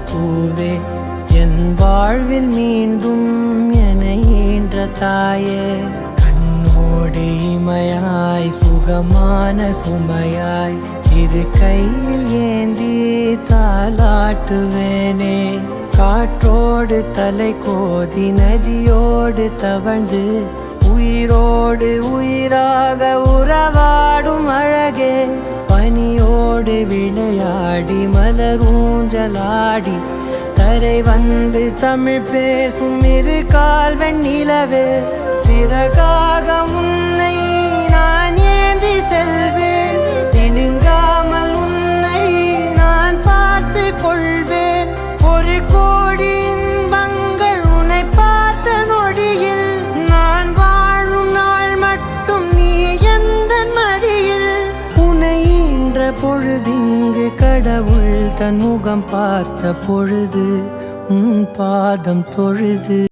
பூவே என் வாழ்வில் மீண்டும் என ஈன்ற தாயே கண்ணோடு இமையாய் சுகமான சுமையாய் இரு கையில் ஏந்தி தாலாட்டுவேனே காற்றோடு தலை கோதி நதியோடு தவழ்ந்து உயிரோடு உயிராக உறவாடும் அழகே பனியோடு விளையாடி மலரூஞ்சலாடி தரை வந்து தமிழ் பேசும் இரு கால் வெண்ணிலவே சிறகாக உன்னை நான் ஏந்தி செல்வேன் சினுங்காமல் உன்னை நான் பார்த்து கொள்வேன் ஒரு கோடி இன்பங்கள் உன்னை பார்த்த நொடியில் நான் வாழும் நாள் மட்டும் நீ எந்த மடியில் உன்னை ஈன்ற பொழுதிங்கு கடவுள் தன் முகம் பார்த்த பொழுது உன் பாதம் தொழுது